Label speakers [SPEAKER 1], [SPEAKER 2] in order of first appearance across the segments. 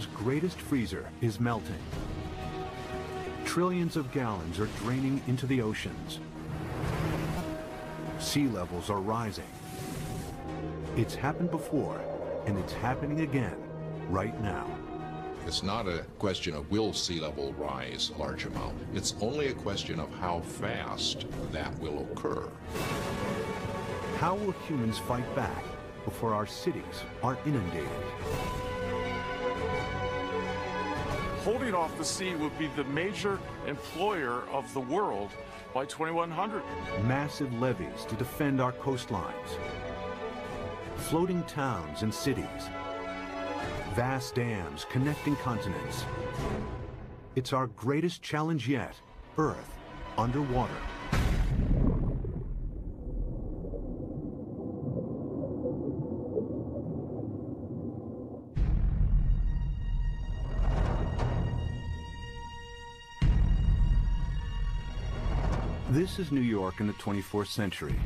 [SPEAKER 1] world's greatest freezer is melting. Trillions of gallons are draining into the oceans. Sea levels are rising. It's happened before, and it's happening again right now.
[SPEAKER 2] It's not a question of will sea level rise a large amount. It's only a question of how fast that will occur.
[SPEAKER 1] How will humans fight back before our cities are inundated?
[SPEAKER 3] Holding off the sea would be the major employer of the world by 2100.
[SPEAKER 1] Massive levees to defend our coastlines. Floating towns and cities. Vast dams connecting continents. It's our greatest challenge yet, Earth underwater. This is New York in the 24th century.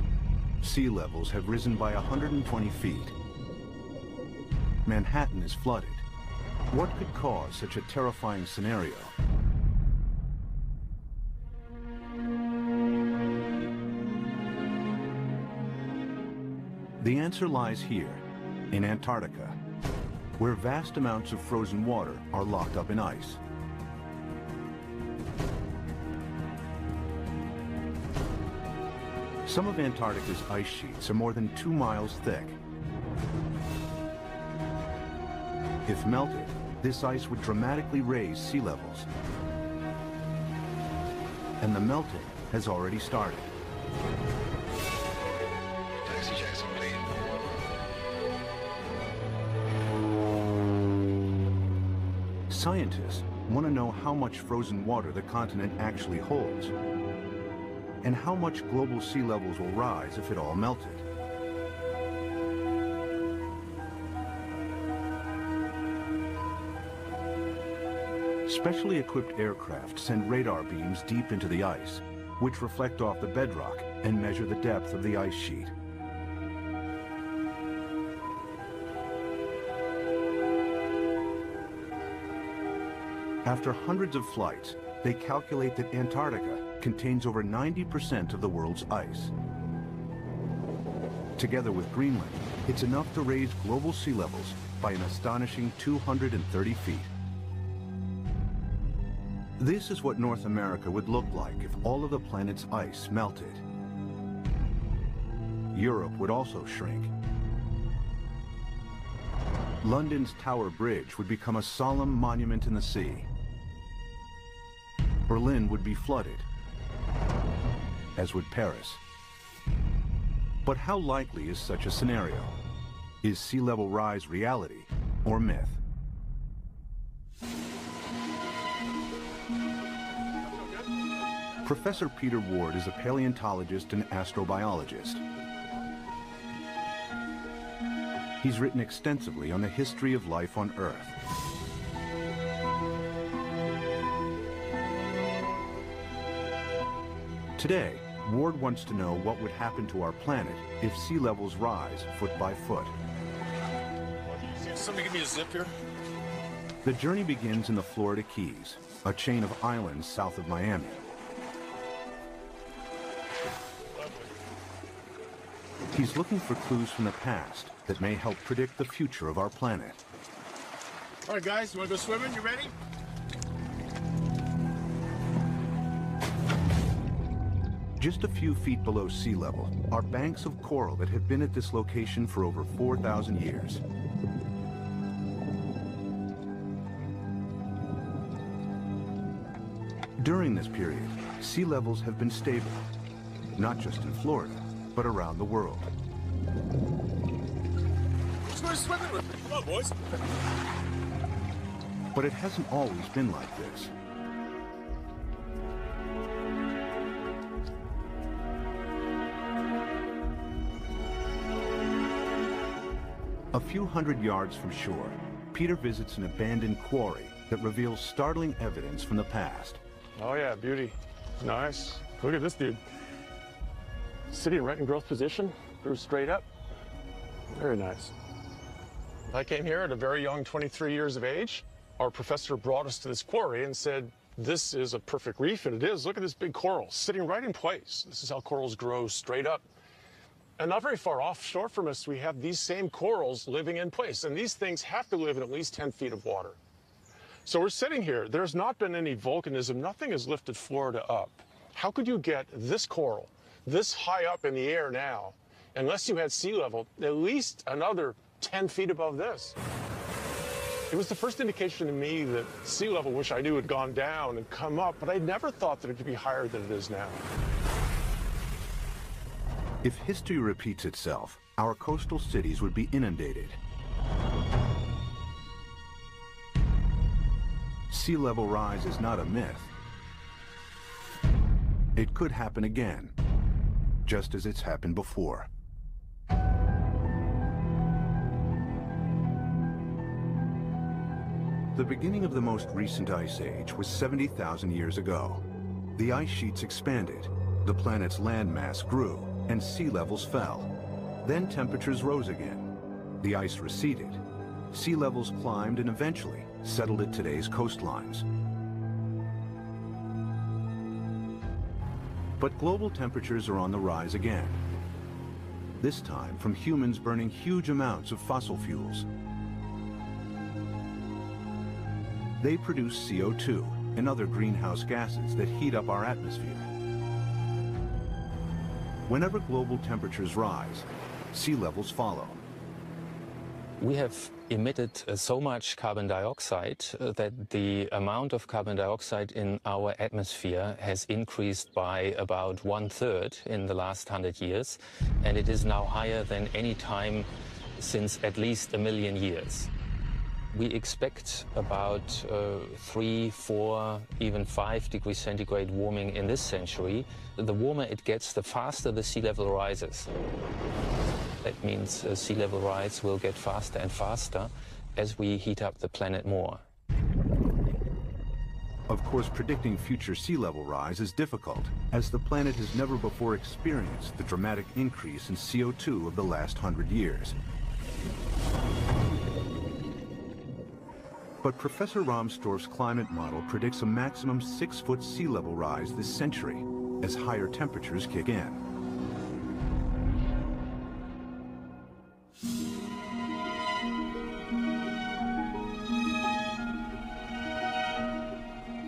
[SPEAKER 1] Sea levels have risen by 120 feet. Manhattan is flooded. What could cause such a terrifying scenario? The answer lies here, in Antarctica, where vast amounts of frozen water are locked up in ice. Some of Antarctica's ice sheets are more than 2 miles thick. If melted, this ice would dramatically raise sea levels. And the melting has already started.
[SPEAKER 4] Taxi Jackson, please.
[SPEAKER 1] Scientists want to know how much frozen water the continent actually holds, and how much global sea levels will rise if it all melted. Specially equipped aircraft send radar beams deep into the ice, which reflect off the bedrock and measure the depth of the ice sheet. After hundreds of flights, they calculate that Antarctica contains over 90% of the world's ice. Together with Greenland, it's enough to raise global sea levels by an astonishing 230 feet. This is what North America would look like if all of the planet's ice melted. Europe would also shrink. London's Tower Bridge would become a solemn monument in the sea. Berlin would be flooded, as would Paris. But how likely is such a scenario? Is sea level rise reality or myth? Professor Peter Ward is a paleontologist and astrobiologist. He's written extensively on the history of life on Earth. Today, Ward wants to know what would happen to our planet if sea levels rise foot by foot.
[SPEAKER 3] Somebody give me a zip here.
[SPEAKER 1] The journey begins in the Florida Keys, a chain of islands south of Miami. He's looking for clues from the past that may help predict the future of our planet.
[SPEAKER 3] All right, guys, you want to go swimming? You ready?
[SPEAKER 1] Just a few feet below sea level are banks of coral that have been at this location for over 4,000 years. During this period, sea levels have been stable, not just in Florida, but around the world.
[SPEAKER 3] Let's go swimming with me. Come on, boys.
[SPEAKER 1] But it hasn't always been like this. A few hundred yards from shore, Peter visits an abandoned quarry that reveals startling evidence from the past.
[SPEAKER 3] Oh, yeah, beauty. Nice. Look at this dude. Sitting right in growth position, grew straight up. Very nice. I came here at a very young 23 years of age. Our professor brought us to this quarry and said, this is a perfect reef, and it is. Look at this big coral sitting right in place. This is how corals grow straight up. And not very far offshore from us, we have these same corals living in place. And these things have to live in at least 10 feet of water. So we're sitting here. There's not been any volcanism. Nothing has lifted Florida up. How could you get this coral this high up in the air now, unless you had sea level, at least another 10 feet above this? It was the first indication to me that sea level, which I knew had gone down and come up, but I never thought that it could be higher than it is now.
[SPEAKER 1] If history repeats itself, our coastal cities would be inundated. Sea level rise is not a myth. It could happen again, just as it's happened before. The beginning of the most recent ice age was 70,000 years ago. The ice sheets expanded, the planet's landmass grew, and sea levels fell. Then temperatures rose again. The ice receded. Sea levels climbed and eventually settled at today's coastlines. But global temperatures are on the rise again. This time from humans burning huge amounts of fossil fuels. They produce CO2 and other greenhouse gases that heat up our atmosphere. Whenever global temperatures rise, sea levels follow.
[SPEAKER 5] We have emitted so much carbon dioxide that the amount of carbon dioxide in our atmosphere has increased by about 1/3 in the last 100 years, and it is now higher than any time since at least 1 million years. We expect about 3, 4, even 5 degrees centigrade warming in this century. The warmer it gets, the faster the sea level rises. That means sea level rise will get faster and faster as we heat up the planet more.
[SPEAKER 1] Of course, predicting future sea level rise is difficult, as the planet has never before experienced the dramatic increase in CO2 of the last 100 years. But Professor Rahmstorf's climate model predicts a maximum 6-foot sea level rise this century as higher temperatures kick in.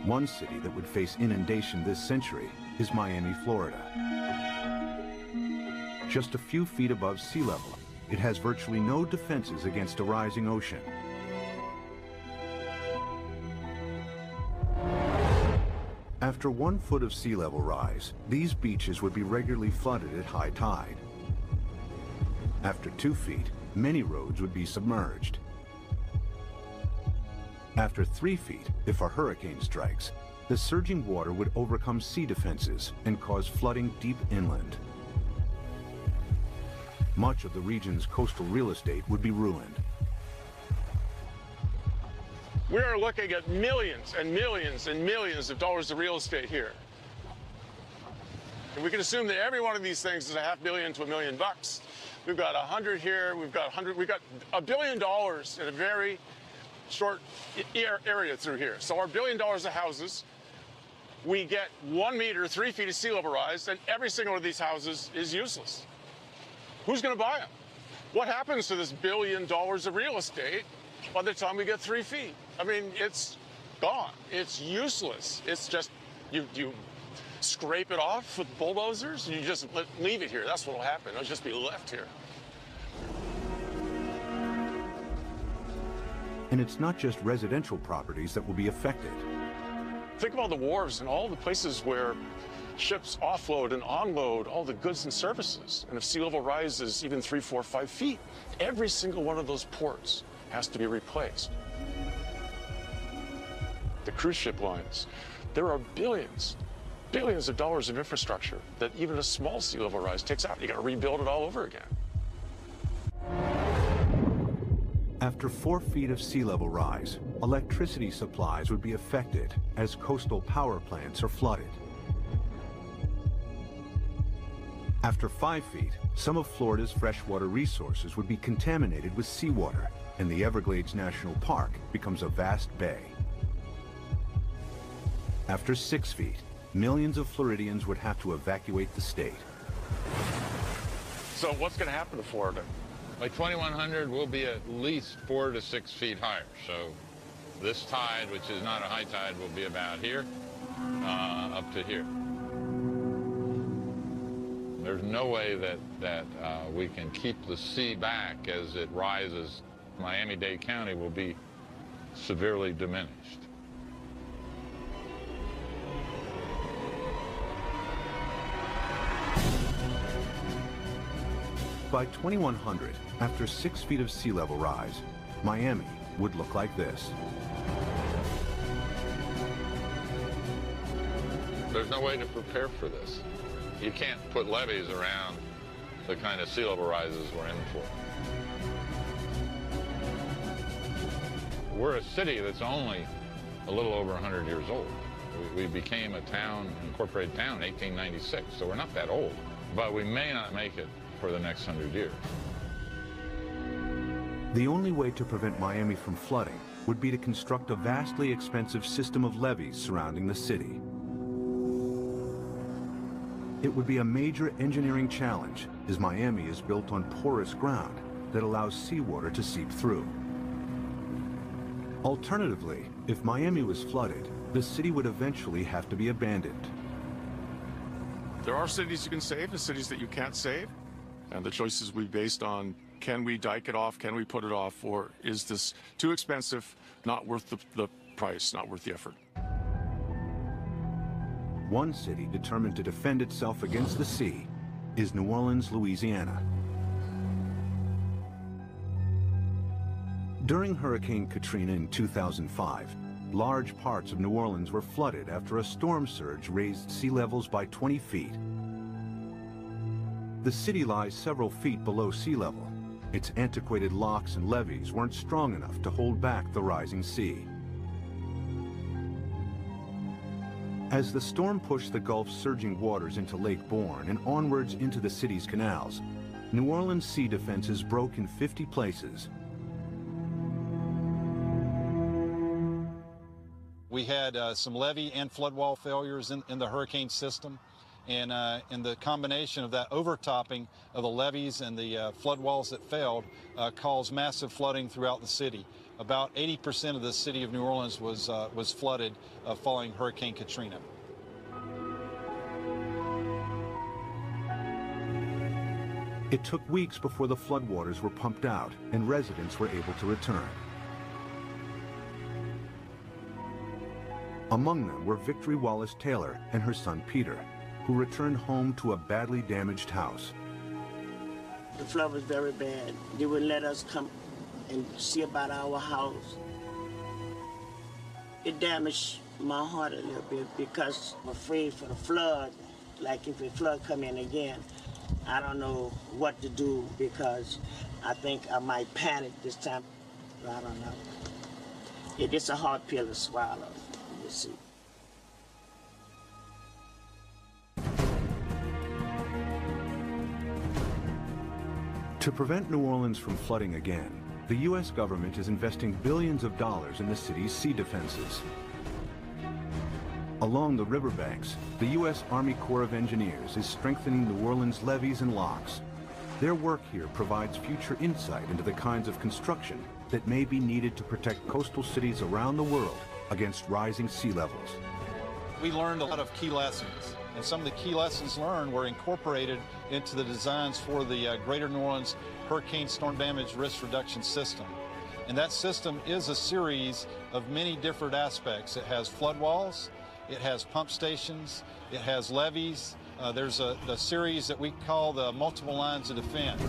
[SPEAKER 1] One city that would face inundation this century is Miami, Florida. Just a few feet above sea level, it has virtually no defenses against a rising ocean. After 1 foot of sea level rise, these beaches would be regularly flooded at high tide. After 2 feet, many roads would be submerged. After 3 feet, if a hurricane strikes, the surging water would overcome sea defenses and cause flooding deep inland. Much of the region's coastal real estate would be ruined.
[SPEAKER 3] We are looking at millions and millions and millions of dollars of real estate here. And we can assume that every one of these things is $500 million to $1 million. We've got 100 here, we've got $1 billion in a very short area through here. So our $1 billion of houses, we get 1 meter, 3 feet of sea level rise, and every single one of these houses is useless. Who's going to buy them? What happens to this $1 billion of real estate by the time we get 3 feet? I mean, it's gone. It's useless. It's just, you scrape it off with bulldozers, and you just leave it here. That's what will happen. It'll just be left here.
[SPEAKER 1] And it's not just residential properties that will be affected.
[SPEAKER 3] Think of all the wharves and all the places where ships offload and onload all the goods and services. And if sea level rises even 3, 4, 5 feet, every single one of those ports has to be replaced. The cruise ship lines, there are billions of dollars of infrastructure that even a small sea level rise takes out. You got to rebuild it all over again.
[SPEAKER 1] After 4 feet of sea level rise, electricity supplies would be affected as coastal power plants are flooded. After 5 feet, some of Florida's freshwater resources would be contaminated with seawater, and the Everglades National Park becomes a vast bay. After 6 feet, millions of Floridians would have to evacuate the state.
[SPEAKER 3] So what's going to happen to Florida?
[SPEAKER 6] By 2100, we'll be at least 4 to 6 feet higher. So this tide, which is not a high tide, will be about here, up to here. There's no way that we can keep the sea back as it rises. Miami-Dade County will be severely diminished.
[SPEAKER 1] By 2100, after 6 feet of sea level rise, Miami would look like this.
[SPEAKER 6] There's no way to prepare for this. You can't put levees around the kind of sea level rises we're in for. We're a city that's only a little over 100 years old. We became a town, incorporated town in 1896, so we're not that old. But we may not make it for the next 100 years.
[SPEAKER 1] The only way to prevent Miami from flooding would be to construct a vastly expensive system of levees surrounding the city. It would be a major engineering challenge, as Miami is built on porous ground that allows seawater to seep through. Alternatively, if Miami was flooded, the city would eventually have to be abandoned.
[SPEAKER 3] There are cities you can save and cities that you can't save. And the choices will be based on, can we dike it off, can we put it off, or is this too expensive, not worth the price, not worth the effort.
[SPEAKER 1] One city determined to defend itself against the sea is New Orleans, Louisiana. During Hurricane Katrina in 2005, large parts of New Orleans were flooded after a storm surge raised sea levels by 20 feet. The city lies several feet below sea level. Its antiquated locks and levees weren't strong enough to hold back the rising sea. As the storm pushed the Gulf's surging waters into Lake Borgne and onwards into the city's canals, New Orleans' sea defenses broke in 50 places.
[SPEAKER 7] We had some levee and flood wall failures in the hurricane system. And the combination of that overtopping of the levees and the flood walls that failed caused massive flooding throughout the city. About 80% of the city of New Orleans was flooded following Hurricane Katrina.
[SPEAKER 1] It took weeks before the floodwaters were pumped out and residents were able to return. Among them were Victory Wallace Taylor and her son Peter, who returned home to a badly damaged house.
[SPEAKER 8] The flood was very bad. They wouldn't let us come and see about our house. It damaged my heart a little bit because I'm afraid for the flood. Like if the flood come in again, I don't know what to do because I think I might panic this time. I don't know. It's a hard pill to swallow, you see.
[SPEAKER 1] To prevent New Orleans from flooding again, the U.S. government is investing billions of dollars in the city's sea defenses. Along the riverbanks, the U.S. Army Corps of Engineers is strengthening New Orleans' levees and locks. Their work here provides future insight into the kinds of construction that may be needed to protect coastal cities around the world against rising sea levels.
[SPEAKER 7] We learned a lot of key lessons. And some of the key lessons learned were incorporated into the designs for the Greater New Orleans Hurricane Storm Damage Risk Reduction System. And that system is a series of many different aspects. It has flood walls, it has pump stations, it has levees. There's the series that we call the multiple lines of defense.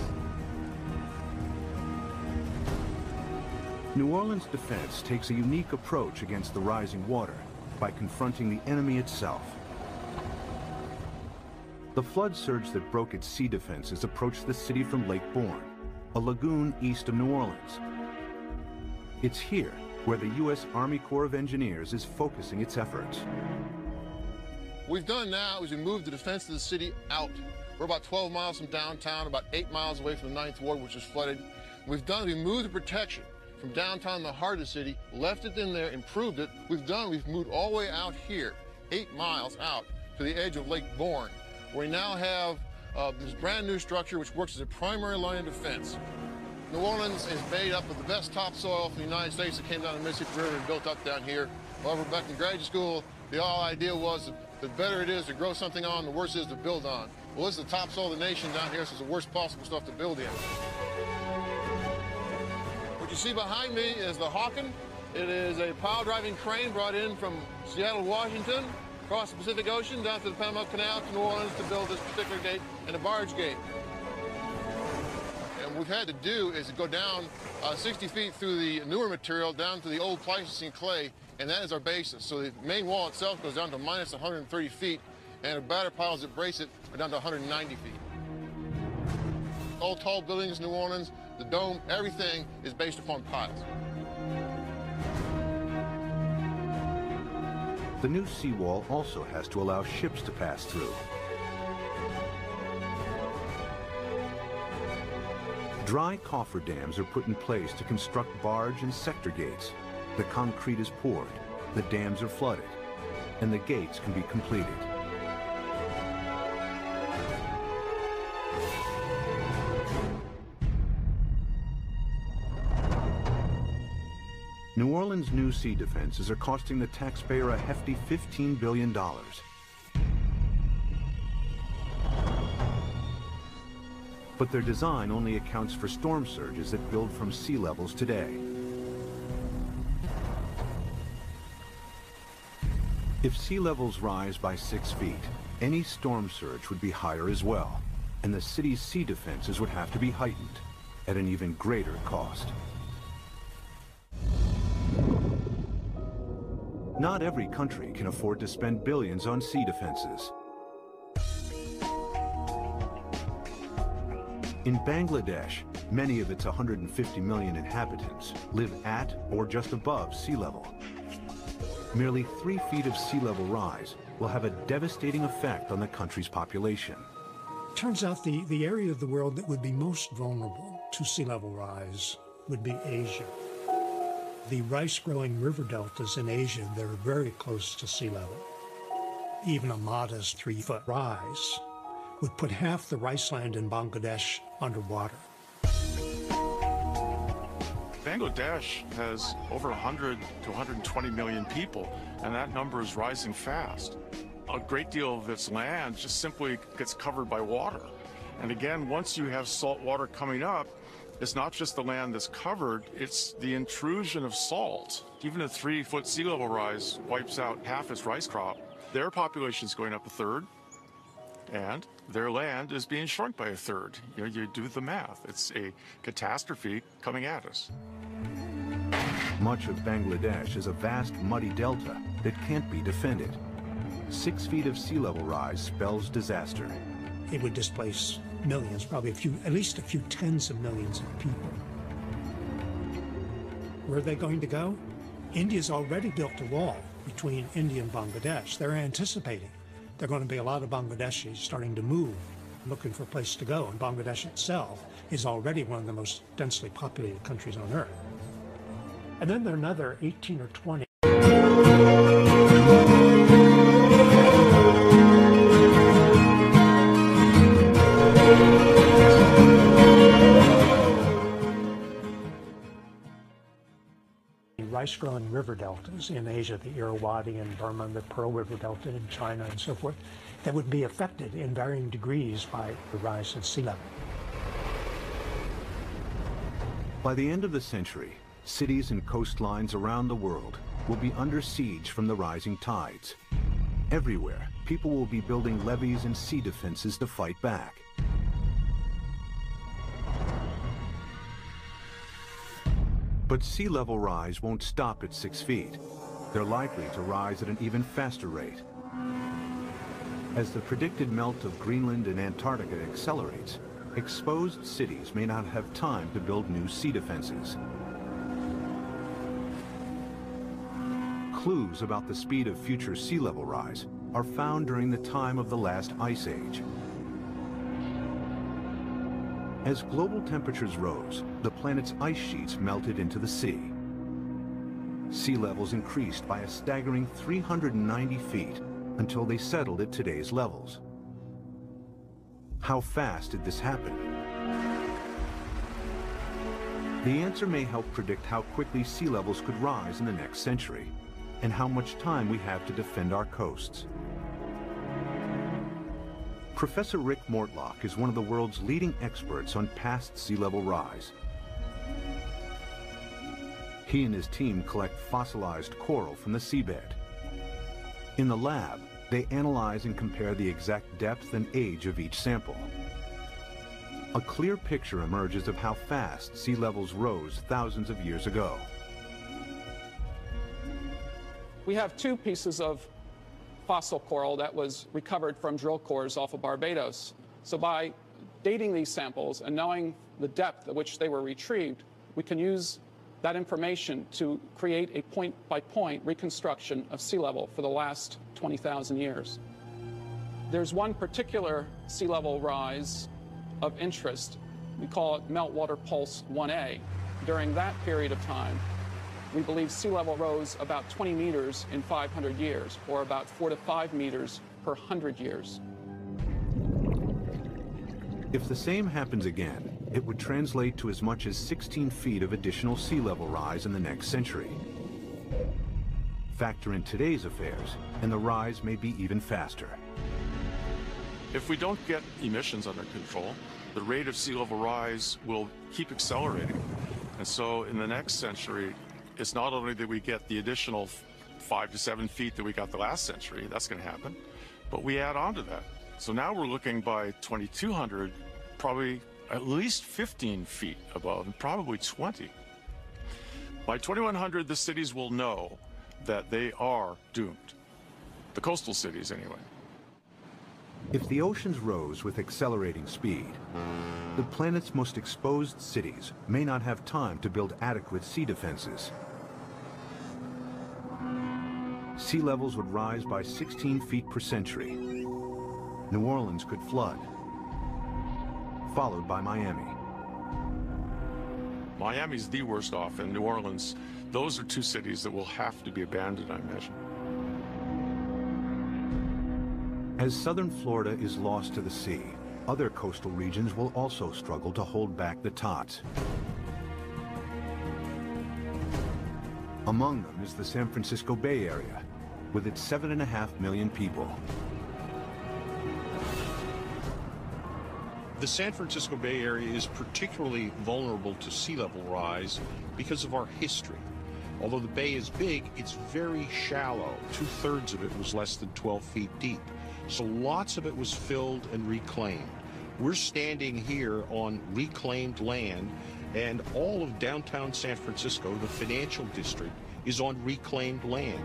[SPEAKER 1] New Orleans' defense takes a unique approach against the rising water by confronting the enemy itself. The flood surge that broke its sea defenses approached the city from Lake Borgne, a lagoon east of New Orleans. It's here where the U.S. Army Corps of Engineers is focusing its efforts.
[SPEAKER 9] What we've done now is we moved the defense of the city out. We're about 12 miles from downtown, about 8 miles away from the 9th Ward, which is flooded. What we've done is we moved the protection from downtown, the heart of the city, left it in there, improved it. We've moved all the way out here, 8 miles out to the edge of Lake Bourne, where we now have this brand new structure which works as a primary line of defense. New Orleans is made up of the best topsoil from the United States that came down the Mississippi River and built up down here. However, back in graduate school, the whole idea was that the better it is to grow something on, the worse it is to build on. Well, this is the topsoil of the nation down here, so it's the worst possible stuff to build in. What you see behind me is the Hawken. It is a pile-driving crane brought in from Seattle, Washington, across the Pacific Ocean, down to the Panama Canal to New Orleans to build this particular gate and a barge gate. And what we've had to do is to go down 60 feet through the newer material down to the old Pleistocene clay, and that is our basis. So the main wall itself goes down to minus 130 feet, and the batter piles that brace it are down to 190 feet. All tall buildings in New Orleans, the dome, everything is based upon piles.
[SPEAKER 1] The new seawall also has to allow ships to pass through. Dry coffer dams are put in place to construct barge and sector gates. The concrete is poured, the dams are flooded, and the gates can be completed. New Orleans' new sea defenses are costing the taxpayer a hefty $15 billion. But their design only accounts for storm surges that build from sea levels today. If sea levels rise by 6 feet, any storm surge would be higher as well, and the city's sea defenses would have to be heightened at an even greater cost. Not every country can afford to spend billions on sea defenses. In Bangladesh, many of its 150 million inhabitants live at or just above sea level. Merely 3 feet of sea level rise will have a devastating effect on the country's population.
[SPEAKER 10] Turns out the area of the world that would be most vulnerable to sea level rise would be Asia. The rice-growing river deltas in Asia, they're very close to sea level. Even a modest 3-foot rise would put half the rice land in Bangladesh underwater.
[SPEAKER 3] Bangladesh has over 100 to 120 million people, and that number is rising fast. A great deal of its land just simply gets covered by water. And again, once you have salt water coming up, it's not just the land that's covered, it's the intrusion of salt. Even a 3-foot sea level rise wipes out half its rice crop. Their population is going up a third, and their land is being shrunk by a third. You do the math. It's a catastrophe coming at us.
[SPEAKER 1] Much of Bangladesh is a vast muddy delta that can't be defended. 6 feet of sea level rise spells disaster.
[SPEAKER 10] It would displace millions, probably at least a few tens of millions of people. Where are they going to go? India's already built a wall between India and Bangladesh. They're anticipating there are going to be a lot of Bangladeshis starting to move, looking for a place to go, and Bangladesh itself is already one of the most densely populated countries on Earth. And then there are another 18 or 20 rice-growing river deltas in Asia, the Irrawaddy in Burma, the Pearl River Delta in China, and so forth, that would be affected in varying degrees by the rise of sea level.
[SPEAKER 1] By the end of the century, cities and coastlines around the world will be under siege from the rising tides. Everywhere, people will be building levees and sea defenses to fight back. But sea level rise won't stop at 6 feet. They're likely to rise at an even faster rate. As the predicted melt of Greenland and Antarctica accelerates, exposed cities may not have time to build new sea defenses. Clues about the speed of future sea level rise are found during the time of the last ice age. As global temperatures rose, the planet's ice sheets melted into the sea. Sea levels increased by a staggering 390 feet until they settled at today's levels. How fast did this happen? The answer may help predict how quickly sea levels could rise in the next century, and how much time we have to defend our coasts. Professor Rick Mortlock is one of the world's leading experts on past sea level rise. He and his team collect fossilized coral from the seabed. In the lab, they analyze and compare the exact depth and age of each sample. A clear picture emerges of how fast sea levels rose thousands of years ago.
[SPEAKER 11] We have two pieces of fossil coral that was recovered from drill cores off of Barbados. So by dating these samples and knowing the depth at which they were retrieved, we can use that information to create a point-by-point reconstruction of sea level for the last 20,000 years. There's one particular sea level rise of interest. We call it Meltwater Pulse 1A. During that period of time, we believe sea level rose about 20 meters in 500 years, or about 4 to 5 meters per 100 years.
[SPEAKER 1] If the same happens again, it would translate to as much as 16 feet of additional sea level rise in the next century. Factor in today's affairs, and the rise may be even faster.
[SPEAKER 3] If we don't get emissions under control, the rate of sea level rise will keep accelerating. And so in the next century, it's not only that we get the additional 5 to 7 feet that we got the last century, that's going to happen, but we add on to that. So now we're looking by 2200, probably at least 15 feet above, and probably 20. By 2100, the cities will know that they are doomed. The coastal cities, anyway.
[SPEAKER 1] If the oceans rose with accelerating speed, the planet's most exposed cities may not have time to build adequate sea defenses. Sea levels would rise by 16 feet per century. New Orleans could flood, followed by Miami.
[SPEAKER 3] Miami's the worst off, and New Orleans, those are two cities that will have to be abandoned, I imagine.
[SPEAKER 1] As southern Florida is lost to the sea, other coastal regions will also struggle to hold back the tots. Among them is the San Francisco Bay Area, with its 7.5 million people.
[SPEAKER 12] The San Francisco Bay Area is particularly vulnerable to sea level rise because of our history. Although the bay is big, it's very shallow. 2/3 of it was less than 12 feet deep. So lots of it was filled and reclaimed. We're standing here on reclaimed land, and all of downtown San Francisco, the financial district, is on reclaimed land.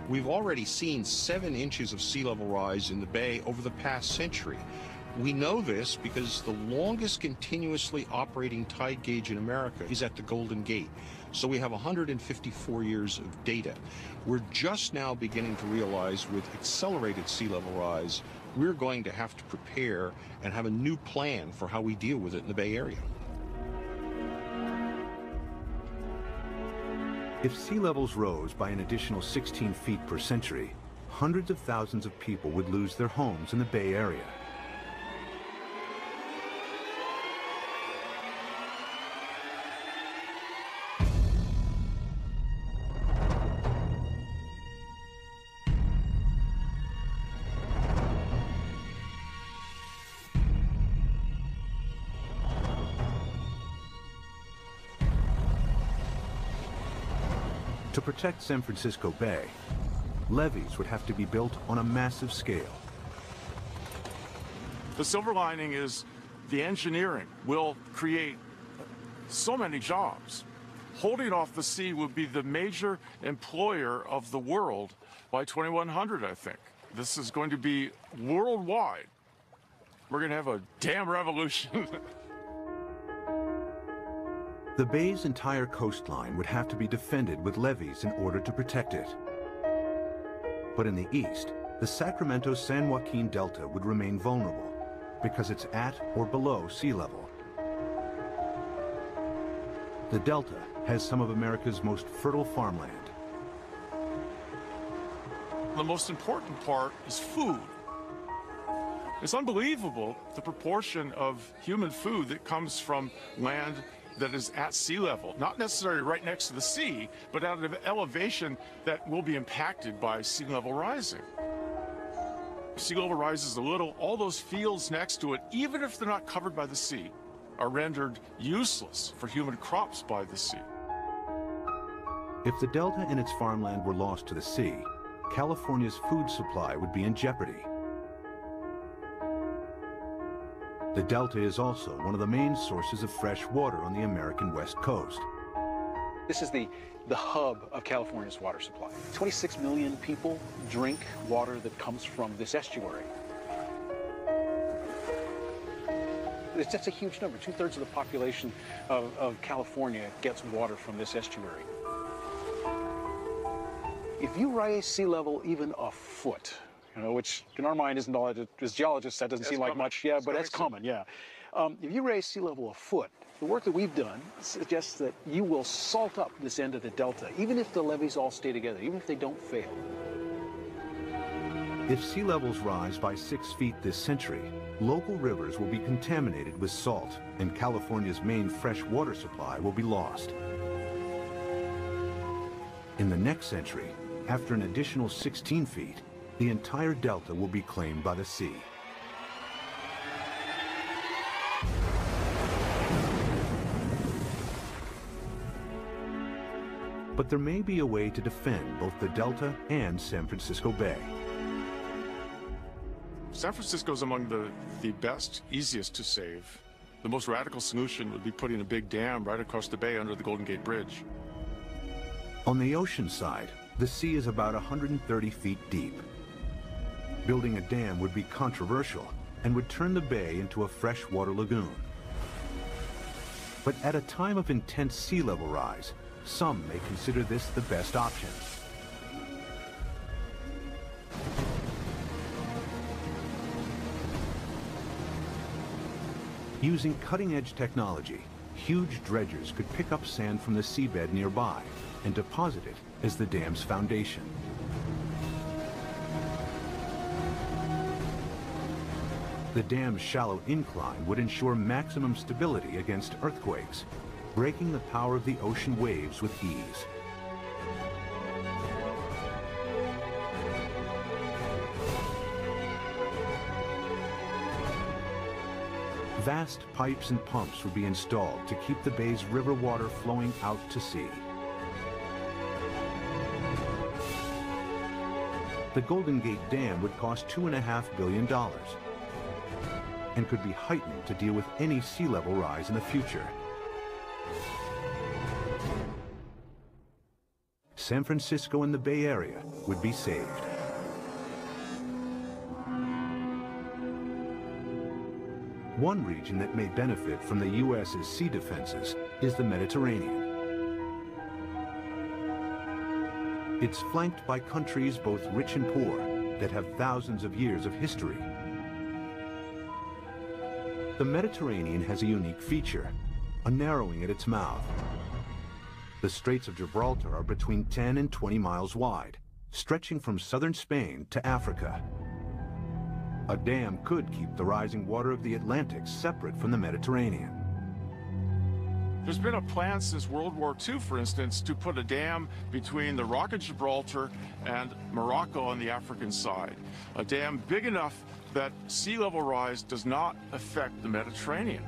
[SPEAKER 12] We've already seen 7 inches of sea level rise in the bay over the past century. We know this because the longest continuously operating tide gauge in America is at the Golden Gate. So we have 154 years of data. We're just now beginning to realize with accelerated sea level rise, we're going to have to prepare and have a new plan for how we deal with it in the Bay Area.
[SPEAKER 1] If sea levels rose by an additional 16 feet per century, hundreds of thousands of people would lose their homes in the Bay Area. To protect San Francisco Bay, levees would have to be built on a massive scale.
[SPEAKER 3] The silver lining is the engineering will create so many jobs. Holding off the sea will be the major employer of the world by 2100, I think. This is going to be worldwide. We're going to have a damn revolution.
[SPEAKER 1] The bay's entire coastline would have to be defended with levees in order to protect it. But in the east, the Sacramento-San Joaquin Delta would remain vulnerable. because it's at or below sea level. The delta has some of America's most fertile farmland.
[SPEAKER 3] The most important part is food. It's unbelievable the proportion of human food that comes from land that is at sea level, not necessarily right next to the sea, but at an elevation that will be impacted by sea level rising. Sea level rises a little, all those fields next to it, even if they're not covered by the sea, are rendered useless for human crops by the sea.
[SPEAKER 1] If the delta and its farmland were lost to the sea, California's food supply would be in jeopardy. The delta is also one of the main sources of fresh water on the American West Coast.
[SPEAKER 13] This is the hub of California's water supply. 26 million people drink water that comes from this estuary. That's a huge number. 2/3 of the population of California gets water from this estuary. If you raise sea level even a foot, you know, which in our mind isn't all, as geologists, that doesn't seem like much, yeah, but that's common, yeah. If you raise sea level a foot, the work that we've done suggests that you will salt up this end of the delta, even if the levees all stay together, even if they don't fail.
[SPEAKER 1] If sea levels rise by 6 feet this century, local rivers will be contaminated with salt, and California's main fresh water supply will be lost. In the next century, after an additional 16 feet, the entire delta will be claimed by the sea. But there may be a way to defend both the delta and San Francisco Bay.
[SPEAKER 3] San Francisco is among the best, easiest to save. The most radical solution would be putting a big dam right across the bay under the Golden Gate Bridge.
[SPEAKER 1] On the ocean side, the sea is about 130 feet deep. Building a dam would be controversial and would turn the bay into a freshwater lagoon. But at a time of intense sea level rise, some may consider this the best option. Using cutting-edge technology, huge dredgers could pick up sand from the seabed nearby and deposit it as the dam's foundation. The dam's shallow incline would ensure maximum stability against earthquakes, breaking the power of the ocean waves with ease. Vast pipes and pumps would be installed to keep the bay's river water flowing out to sea. The Golden Gate Dam would cost $2.5 billion and could be heightened to deal with any sea level rise in the future. San Francisco and the Bay Area would be saved. One region that may benefit from the U.S.'s sea defenses is the Mediterranean. It's flanked by countries both rich and poor that have thousands of years of history. The Mediterranean has a unique feature, a narrowing at its mouth. The Straits of Gibraltar are between 10 and 20 miles wide, stretching from southern Spain to Africa. A dam could keep the rising water of the Atlantic separate from the Mediterranean.
[SPEAKER 3] There's been a plan since World War II, for instance, to put a dam between the Rock of Gibraltar and Morocco on the African side. A dam big enough that sea level rise does not affect the Mediterranean.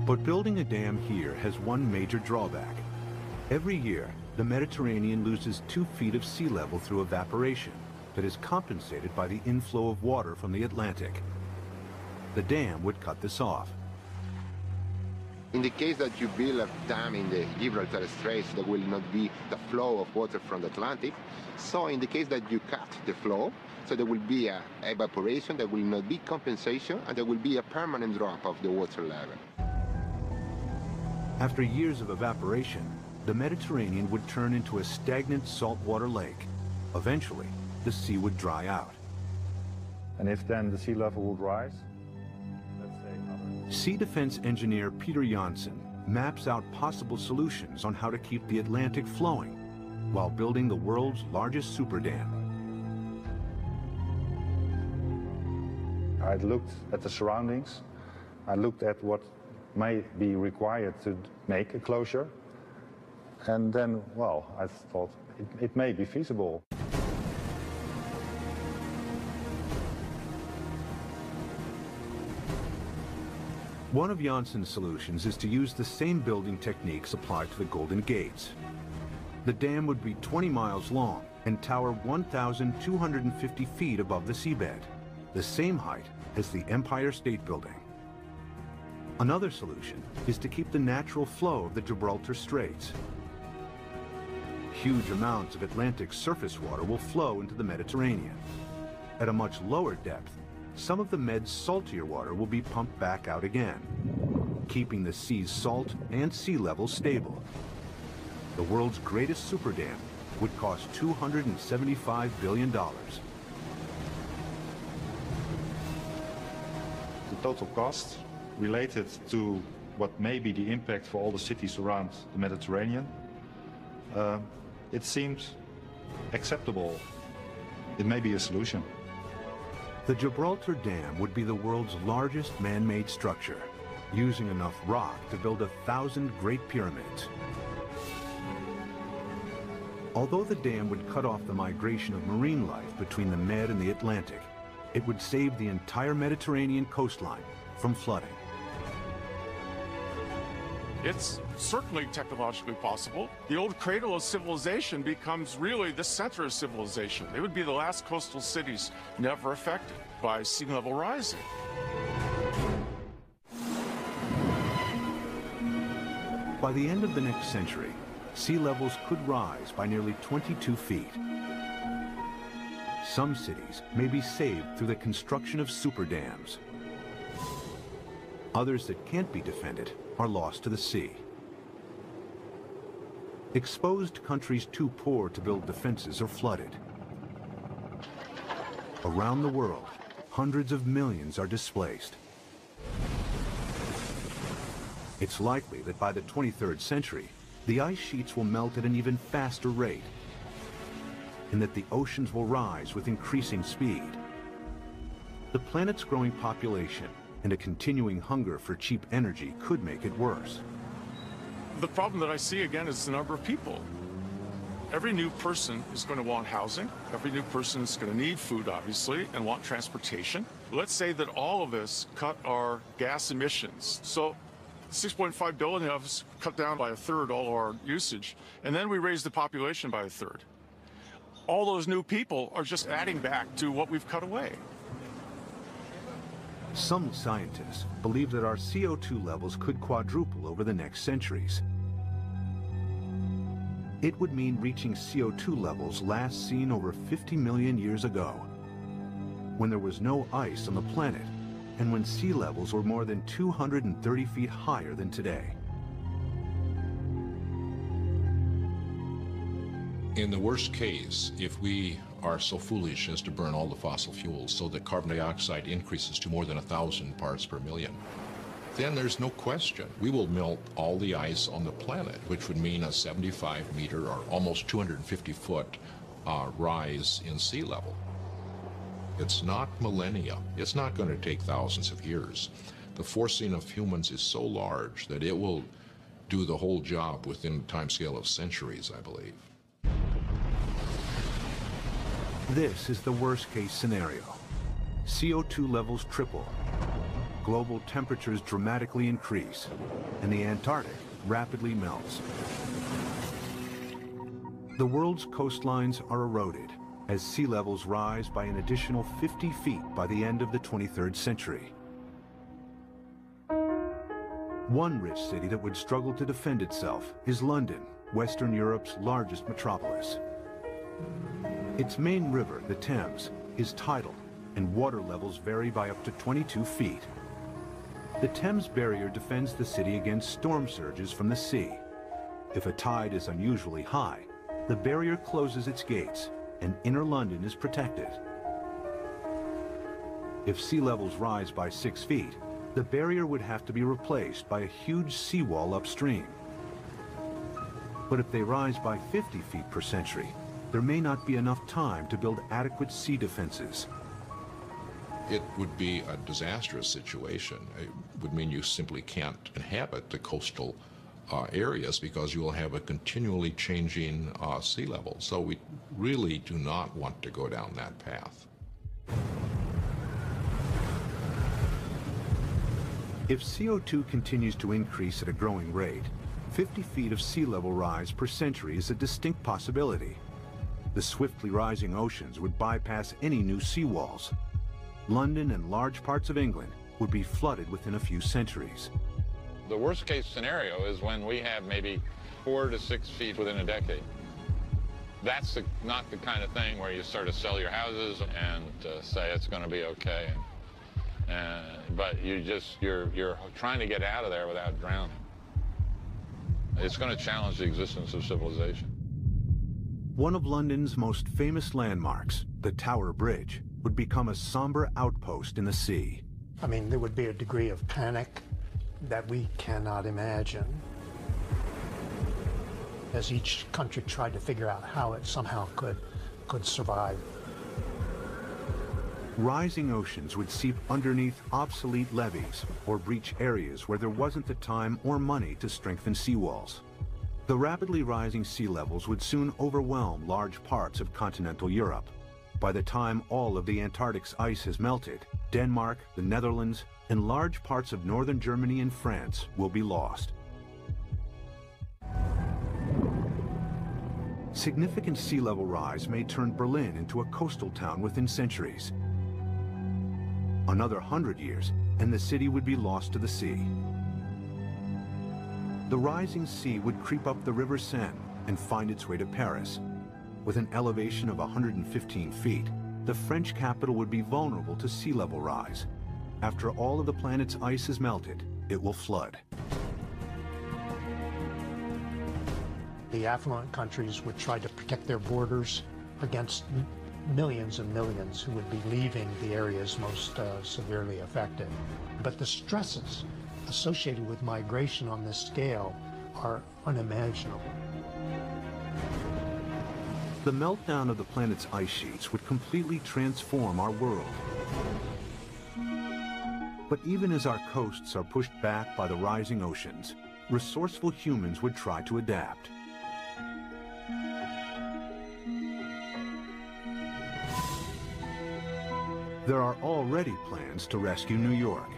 [SPEAKER 1] But building a dam here has one major drawback. Every year, the Mediterranean loses 2 feet of sea level through evaporation that is compensated by the inflow of water from the Atlantic. The dam would cut this off.
[SPEAKER 14] In the case that you build a dam in the Gibraltar Straits, there will not be the flow of water from the Atlantic. So in the case that you cut the flow, so there will be a evaporation, there will not be compensation, and there will be a permanent drop of the water level.
[SPEAKER 1] After years of evaporation, the Mediterranean would turn into a stagnant saltwater lake. Eventually, the sea would dry out.
[SPEAKER 15] And if then the sea level would rise, let's say
[SPEAKER 1] Sea defense engineer Peter Janssen maps out possible solutions on how to keep the Atlantic flowing while building the world's largest super dam.
[SPEAKER 15] I looked at the surroundings. I looked at what may be required to make a closure. And then, well, I thought it may be feasible.
[SPEAKER 1] One of Janssen's solutions is to use the same building techniques applied to the Golden Gates. The dam would be 20 miles long and tower 1,250 feet above the seabed, the same height as the Empire State Building. Another solution is to keep the natural flow of the Gibraltar Straits. Huge amounts of Atlantic surface water will flow into the Mediterranean. At a much lower depth, some of the Med's saltier water will be pumped back out again, keeping the sea's salt and sea level stable. The world's greatest super dam would cost $275 billion.
[SPEAKER 15] The total cost related to what may be the impact for all the cities around the Mediterranean, it seems acceptable. It may be a solution.
[SPEAKER 1] The Gibraltar Dam would be the world's largest man-made structure, using enough rock to build 1,000 Great Pyramids. Although the dam would cut off the migration of marine life between the Med and the Atlantic, it would save the entire Mediterranean coastline from flooding.
[SPEAKER 3] It's certainly technologically possible. The old cradle of civilization becomes really the center of civilization. They would be the last coastal cities never affected by sea level rising.
[SPEAKER 1] By the end of the next century, sea levels could rise by nearly 22 feet. Some cities may be saved through the construction of super dams. Others that can't be defended are lost to the sea. Exposed countries too poor to build defenses are flooded. Around the world, hundreds of millions are displaced. It's likely that by the 23rd century, the ice sheets will melt at an even faster rate, and that the oceans will rise with increasing speed. The planet's growing population and a continuing hunger for cheap energy could make it worse.
[SPEAKER 3] The problem that I see again is the number of people. Every new person is going to want housing. Every new person is going to need food, obviously, and want transportation. Let's say that all of us cut our gas emissions. So 6.5 billion of us cut down by a third all our usage, and then we raise the population by a third. All those new people are just adding back to what we've cut away.
[SPEAKER 1] Some scientists believe that our CO2 levels could quadruple over the next centuries. It would mean reaching CO2 levels last seen over 50 million years ago, when there was no ice on the planet and when sea levels were more than 230 feet higher than today.
[SPEAKER 2] In the worst case, if we are so foolish as to burn all the fossil fuels so that carbon dioxide increases to more than 1,000 parts per million, then there's no question we will melt all the ice on the planet, which would mean a 75-meter or almost 250-foot rise in sea level. It's not millennia. It's not going to take thousands of years. The forcing of humans is so large that it will do the whole job within a timescale of centuries, I believe.
[SPEAKER 1] This is the worst-case scenario. CO2 levels triple, global temperatures dramatically increase, and the Antarctic rapidly melts. The world's coastlines are eroded as sea levels rise by an additional 50 feet by the end of the 23rd century. One rich city that would struggle to defend itself is London, Western Europe's largest metropolis. Its main river, the Thames, is tidal, and water levels vary by up to 22 feet. The Thames barrier defends the city against storm surges from the sea. If a tide is unusually high, the barrier closes its gates, and inner London is protected. If sea levels rise by 6 feet, the barrier would have to be replaced by a huge seawall upstream. But if they rise by 50 feet per century, there may not be enough time to build adequate sea defenses.
[SPEAKER 2] It would be a disastrous situation. It would mean you simply can't inhabit the coastal areas because you will have a continually changing sea level. So we really do not want to go down that path.
[SPEAKER 1] If CO2 continues to increase at a growing rate, 50 feet of sea level rise per century is a distinct possibility. The swiftly rising oceans would bypass any new seawalls. London and large parts of England would be flooded within a few centuries.
[SPEAKER 6] The worst case scenario is when we have maybe 4 to 6 feet within a decade. That's not the kind of thing where you sort of sell your houses and say it's going to be okay. But you're trying to get out of there without drowning. It's going to challenge the existence of civilization.
[SPEAKER 1] One of London's most famous landmarks, the Tower Bridge, would become a somber outpost in the sea.
[SPEAKER 10] I mean, there would be a degree of panic that we cannot imagine as each country tried to figure out how it somehow could survive.
[SPEAKER 1] Rising oceans would seep underneath obsolete levees or breach areas where there wasn't the time or money to strengthen seawalls. The rapidly rising sea levels would soon overwhelm large parts of continental Europe. By the time all of the Antarctic's ice has melted, Denmark, the Netherlands, and large parts of northern Germany and France will be lost. Significant sea level rise may turn Berlin into a coastal town within centuries. Another 100 years, and the city would be lost to the sea. The rising sea would creep up the River Seine and find its way to Paris. With an elevation of 115 feet, the French capital would be vulnerable to sea level rise. After all of the planet's ice is melted, it will flood.
[SPEAKER 10] The affluent countries would try to protect their borders against millions and millions who would be leaving the areas most severely affected. But the stresses associated with migration on this scale are unimaginable.
[SPEAKER 1] The meltdown of the planet's ice sheets would completely transform our world. But even as our coasts are pushed back by the rising oceans, resourceful humans would try to adapt. There are already plans to rescue New York.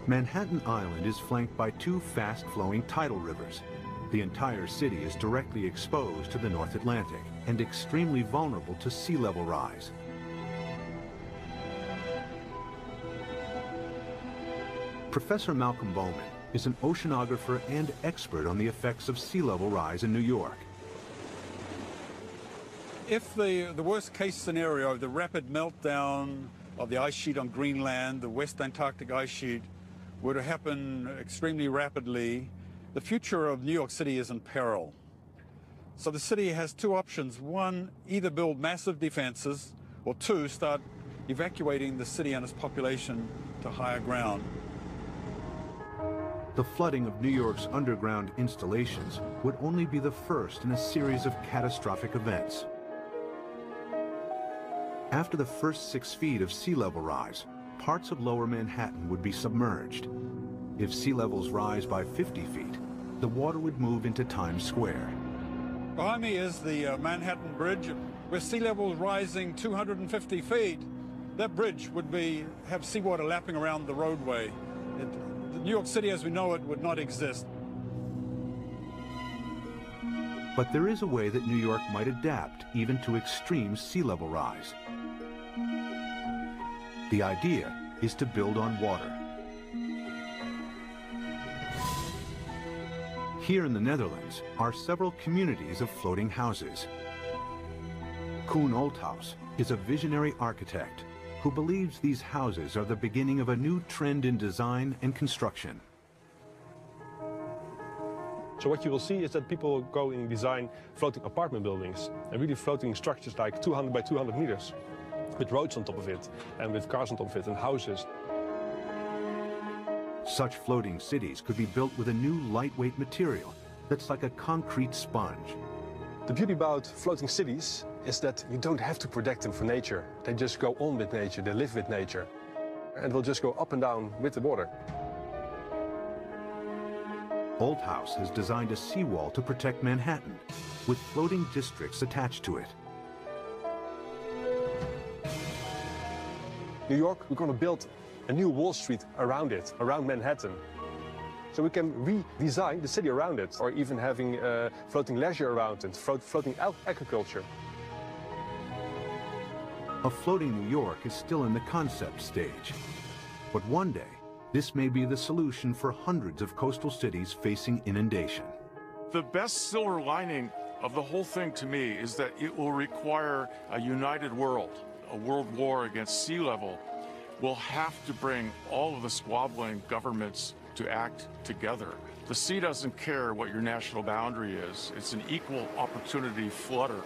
[SPEAKER 1] Manhattan Island is flanked by two fast-flowing tidal rivers. The entire city is directly exposed to the North Atlantic and extremely vulnerable to sea level rise. Professor Malcolm Bowman is an oceanographer and expert on the effects of sea level rise in New York.
[SPEAKER 16] If the worst case scenario, the rapid meltdown of the ice sheet on Greenland, the West Antarctic ice sheet, were to happen extremely rapidly, the future of New York City is in peril. So the city has two options. One, either build massive defenses, or two, start evacuating the city and its population to higher ground.
[SPEAKER 1] The flooding of New York's underground installations would only be the first in a series of catastrophic events. After the first 6 feet of sea level rise, parts of lower Manhattan would be submerged. If sea levels rise by 50 feet, the water would move into Times Square.
[SPEAKER 16] Behind me is the Manhattan Bridge. With sea levels rising 250 feet, that bridge would have seawater lapping around the roadway. New York City as we know it would not exist.
[SPEAKER 1] But there is a way that New York might adapt even to extreme sea level rise. The idea is to build on water. Here in the Netherlands are several communities of floating houses. Koen Olthaus is a visionary architect who believes these houses are the beginning of a new trend in design and construction.
[SPEAKER 17] So what you will see is that people go and design floating apartment buildings and really floating structures like 200 by 200 meters with roads on top of it and with cars on top of it and houses.
[SPEAKER 1] Such floating cities could be built with a new lightweight material that's like a concrete sponge.
[SPEAKER 17] The beauty about floating cities is that you don't have to protect them for nature. They just go on with nature, they live with nature. And they'll just go up and down with the water.
[SPEAKER 1] Old House has designed a seawall to protect Manhattan, with floating districts attached to it.
[SPEAKER 17] New York, we're going to build a new Wall Street around it, around Manhattan. So we can redesign the city around it, or even having floating leisure around it, floating agriculture.
[SPEAKER 1] A floating New York is still in the concept stage. But one day, this may be the solution for hundreds of coastal cities facing inundation.
[SPEAKER 18] The best silver lining of the whole thing to me is that it will require a united world. A world war against sea level will have to bring all of the squabbling governments to act together. The sea doesn't care what your national boundary is. It's an equal opportunity flutter.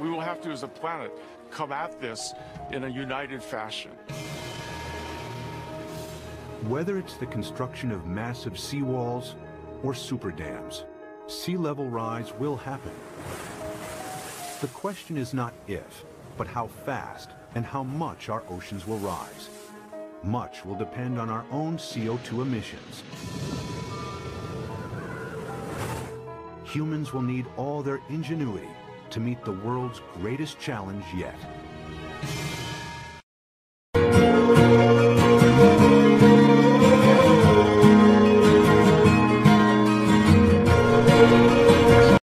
[SPEAKER 18] We will have to, as a planet, come at this in a united fashion.
[SPEAKER 1] Whether it's the construction of massive seawalls or super dams, sea level rise will happen. The question is not if, but how fast and how much our oceans will rise. Much will depend on our own CO2 emissions. Humans will need all their ingenuity to meet the world's greatest challenge yet.